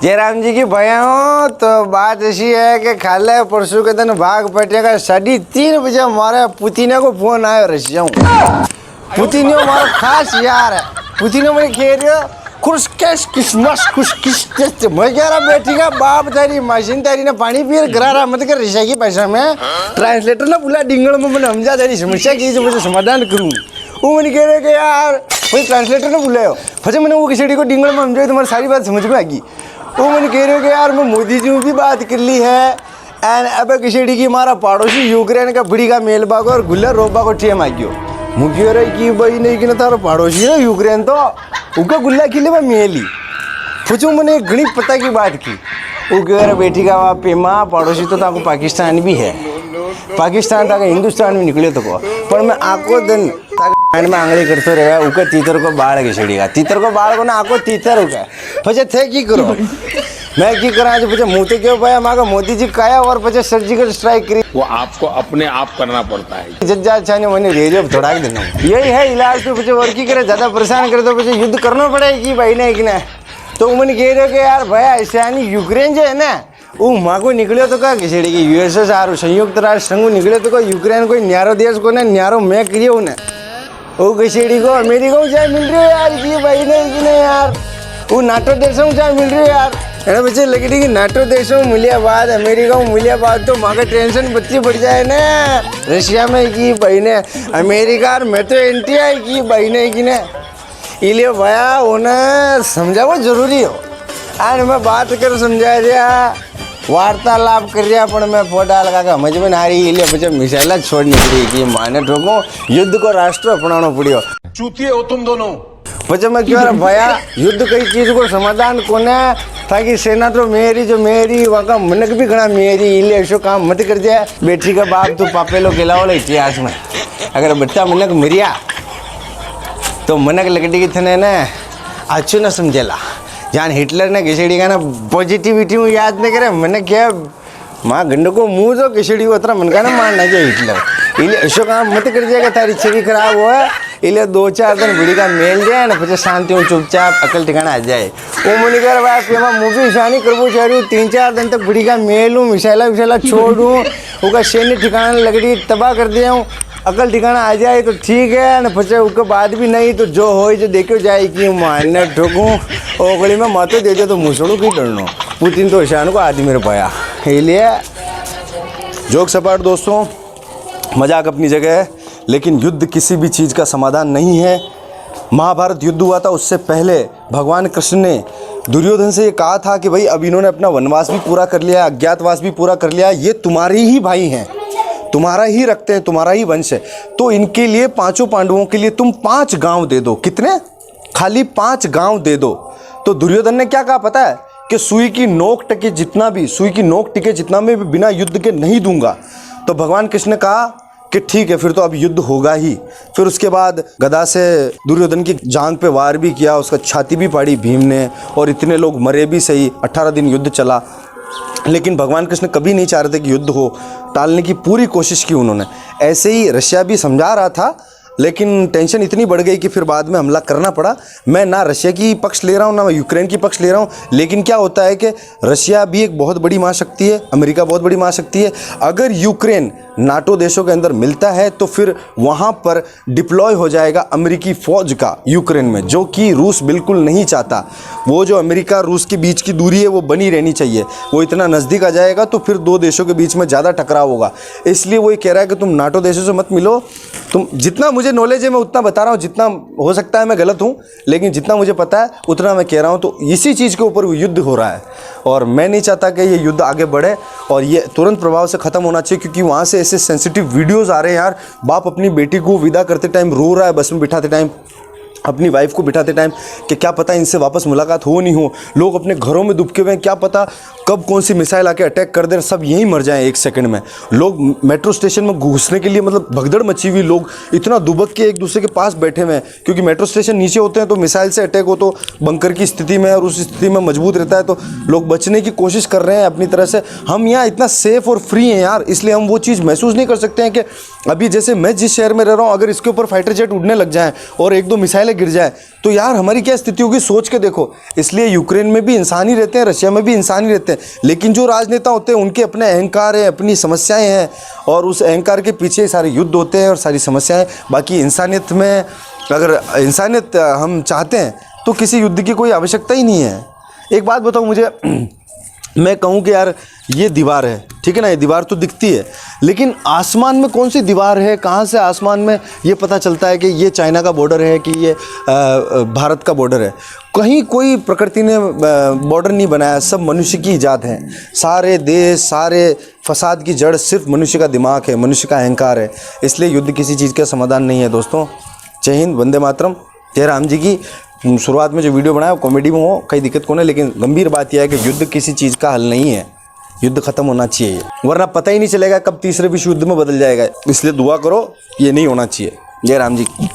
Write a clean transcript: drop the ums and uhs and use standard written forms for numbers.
जयराम जी की भैया हो तो बात ऐसी है कि खाले परसों के दिन भाग पटेगा 3:30 बजे हमारे पुतीने को फोन आया रशिया पुतीने हमारा खास यार है। पुतीने मुझे कह रहे हो खुश मैं कह रहा बेटी का बाप तेरी मशीन तेरी ने पानी पी करा रहा मत कर रशिया की भाषा में ट्रांसलेटर ना बोला डिंगल में मैंने समझा तेरी समस्या की जो मुझे समाधान करूँ वो मैंने कह रहे कि यार वही ट्रांसलेटर ने बुलाया फंसे मैंने वो किसी को डिंगल में समझाई तुम्हारी सारी बात समझ में आ गई। वो मैंने कह रहे हो कि यार मैं मोदी जी भी बात कर ली है एंड अब किसी की हमारा पड़ोसी यूक्रेन का बड़ी का मेल बागो और गुल्ला रोबा को टेम आ गयो मुझे रही कि भाई नहीं कि ना तारा पड़ोसी है यूक्रेन तो उनका गुल्ला खिले मैं मेली पूछूँ मैंने गणित पता की बात की वो कह रहा बेटी का वहाँ पेमा पड़ोसी तो ताको पाकिस्तान भी है पाकिस्तान तक हिंदुस्तान में निकले तो को पर मैं आको दिन में आंगली करते रहे उके तीतर को बाढ़ घिसड़ी का तीतर को बाढ़ को ना आको तीतर उका पचे थे की करो मैं की करा जो पचे मुँह क्यों पाया माँ मोदी जी काया और पचे सर्जिकल स्ट्राइक करी वो आपको अपने आप करना पड़ता है। जज्जा अच्छा ने मैंने रेडियो थोड़ा देना यही है इलाज तो पचे और की करे ज़्यादा परेशान करे तो पचे युद्ध करना पड़ेगी भाई ने कि ना तो मैंने कह रहे कि यार भैया ऐसे यानी यूक्रेन जो है ना वो माँ को निकले तो क्या घिसड़ी की यूएसएसआर संयुक्त राष्ट्र संघ निकले तो कोई यूक्रेन कोई न्यारो देश को ना न्यारो मैं करिए उन्हें वो घिसड़ी को अमेरिका को चाहे मिल रही है यार की भाई ने कि नहीं यार वो नाटो देशों को चाहे मिल रही है यार है ना बच्चे लगी कि नाटो देशों में मिलिया बाद अमेरिका में मिलिया बाद तो माँ का टेंशन बच्ची बढ़ जाए ना रशिया में की भाई ने अमेरिका और मैं तो एंटी आई की भाई ने कि ना इसलिए भैया उन्हें समझा वो जरूरी हो आज मैं बात कर समझा दिया वार्तालाप कर रहा पर मैं फोटा लगा कर समझ में ना रही इसलिए बच्चे मिसाइल छोड़ निकली कि माने ठोको युद्ध को राष्ट्र अपनाना पड़ियो चूतिए हो तुम दोनों। बच्चे मैं क्यों रहा भैया युद्ध कई चीज को समाधान कोने ताकि सेना तो मेरी जो मेरी वहाँ का मनक भी घना मेरी इसलिए ऐसा काम मत कर दिया बेटी का बाप तो पापे लोग खिलाओ इतिहास में अगर बच्चा मनक मरिया तो मनक लकड़ी की थने ना अच्छू न समझेला जान हिटलर ने घिसड़ी का ना पॉजिटिविटी में याद नहीं करे मैंने क्या माँ गंड को मुँह तो घिसड़ी को उतना मन का ना मारना चाहिए हिटलर इसलिए ऐसा काम मत कर जाएगा तारी छवि खराब हुआ इसलिए 2-4 दिन बड़ी का मेल जाए ना फिर शांति में चुपचाप अकल ठिकाना आ जाए वो मुझे कह रहा पेमा मुँह भी ईशानी करबो चाह रही हूँ 3-4 दिन तक बड़ी का मेल हूँ मिसाइला छोड़ूँ उसका सैन्य ठिकाना लगड़ी तबाह कर दिया हूँ अकल ठिकाना आ जाए तो ठीक है न फंसे उसके बाद भी नहीं तो जो हो जो देखो जाए कि मारने ठोकूँ ओगली में मातो दे दे तो मुसड़ू की डरनो पुतिन तो ईशान को आदमी मेरे पाया इसलिए जोक सपाट दोस्तों मजाक अपनी जगह है लेकिन युद्ध किसी भी चीज़ का समाधान नहीं है। महाभारत युद्ध हुआ था उससे पहले भगवान कृष्ण ने दुर्योधन से ये कहा था कि भाई अब इन्होंने अपना वनवास भी पूरा कर लिया अज्ञातवास भी पूरा कर लिया ये तुम्हारे ही भाई हैं तुम्हारा ही रक्त है तुम्हारा ही वंश है तो इनके लिए 5 पांडवों के लिए तुम 5 गांव दे दो कितने खाली 5 गांव दे दो। तो दुर्योधन ने क्या कहा पता है कि सुई की नोक टिके जितना मैं भी बिना युद्ध के नहीं दूंगा। तो भगवान कृष्ण ने कहा कि ठीक है फिर तो अब युद्ध होगा ही। फिर उसके बाद गदा से दुर्योधन की जांग पे वार भी किया उसका छाती भी फाड़ी भीम ने और इतने लोग मरे भी सही 18 दिन युद्ध चला लेकिन भगवान कृष्ण कभी नहीं चाह रहे थे कि युद्ध हो टालने की पूरी कोशिश की उन्होंने। ऐसे ही रशिया भी समझा रहा था लेकिन टेंशन इतनी बढ़ गई कि फिर बाद में हमला करना पड़ा। मैं ना रशिया की पक्ष ले रहा हूँ ना मैं यूक्रेन की पक्ष ले रहा हूँ लेकिन क्या होता है कि रशिया भी एक बहुत बड़ी महाशक्ति है अमेरिका बहुत बड़ी महाशक्ति है। अगर यूक्रेन नाटो देशों के अंदर मिलता है तो फिर वहाँ पर डिप्लॉय हो जाएगा अमेरिकी फ़ौज का यूक्रेन में जो कि रूस बिल्कुल नहीं चाहता। वो जो अमेरिका रूस के बीच की दूरी है वो बनी रहनी चाहिए वो इतना नज़दीक आ जाएगा तो फिर 2 देशों के बीच में ज़्यादा टकराव होगा। इसलिए वो ये कह रहा है कि तुम नाटो देशों से मत मिलो। तुम जितना मुझे नॉलेज है मैं उतना बता रहा हूँ जितना हो सकता है मैं गलत हूँ लेकिन जितना मुझे पता है उतना मैं कह रहा हूँ। तो इसी चीज़ के ऊपर युद्ध हो रहा है और मैं नहीं चाहता कि ये युद्ध आगे बढ़े और ये तुरंत प्रभाव से ख़त्म होना चाहिए क्योंकि वहाँ से ऐसे सेंसिटिव वीडियोस आ रहे हैं यार। बाप अपनी बेटी को विदा करते टाइम रो रहा है बस में बिठाते टाइम अपनी वाइफ को बिठाते टाइम कि क्या पता इनसे वापस मुलाकात हो नहीं हो। लोग अपने घरों में दुबके हुए हैं क्या पता कब कौन सी मिसाइल आके अटैक कर दे सब यहीं मर जाएं 1 सेकंड में। लोग मेट्रो स्टेशन में घुसने के लिए मतलब भगदड़ मची हुई लोग इतना दुबक के एक दूसरे के पास बैठे हुए हैं क्योंकि मेट्रो स्टेशन नीचे होते हैं तो मिसाइल से अटैक हो तो बंकर की स्थिति में और उस स्थिति में मजबूत रहता है तो लोग बचने की कोशिश कर रहे हैं अपनी तरह से। हम यहाँ इतना सेफ और फ्री हैं यार इसलिए हम वो चीज़ महसूस नहीं कर सकते हैं कि अभी जैसे मैं जिस शहर में रह रहा हूँ अगर इसके ऊपर फाइटर जेट उड़ने लग जाएँ और 1-2 मिसाइलें साले गिर जाए तो यार हमारी क्या स्थिति होगी, सोच के देखो। इसलिए यूक्रेन में भी इंसान ही रहते हैं, रशिया में भी इंसान ही रहते हैं, लेकिन जो राजनेता होते हैं उनके अपने अहंकार है, अपनी समस्याएं हैं, और उस अहंकार के पीछे सारे युद्ध होते हैं और सारी समस्याएं। बाकी इंसानियत में, अगर इंसानियत हम चाहते हैं तो किसी युद्ध की कोई आवश्यकता ही नहीं है। एक बात बताओ मुझे, मैं कहूँ कि यार ये दीवार है, ठीक है ना, ये दीवार तो दिखती है, लेकिन आसमान में कौन सी दीवार है, कहाँ से आसमान में ये पता चलता है कि ये चाइना का बॉर्डर है कि ये भारत का बॉर्डर है। कहीं कोई प्रकृति ने बॉर्डर नहीं बनाया, सब मनुष्य की ईजाद है। सारे देश, सारे फसाद की जड़ सिर्फ मनुष्य का दिमाग है, मनुष्य का अहंकार है। इसलिए युद्ध किसी चीज़ का समाधान नहीं है दोस्तों। जय हिंद, वंदे मातरम। जय राम जी की। शुरुआत में जो वीडियो बनाया कॉमेडी में हो, कहीं दिक्कत को नहीं, लेकिन गंभीर बात यह है कि युद्ध किसी चीज़ का हल नहीं है। युद्ध खत्म होना चाहिए, वरना पता ही नहीं चलेगा कब तीसरे विश्व युद्ध में बदल जाएगा। इसलिए दुआ करो, ये नहीं होना चाहिए। जय राम जी की।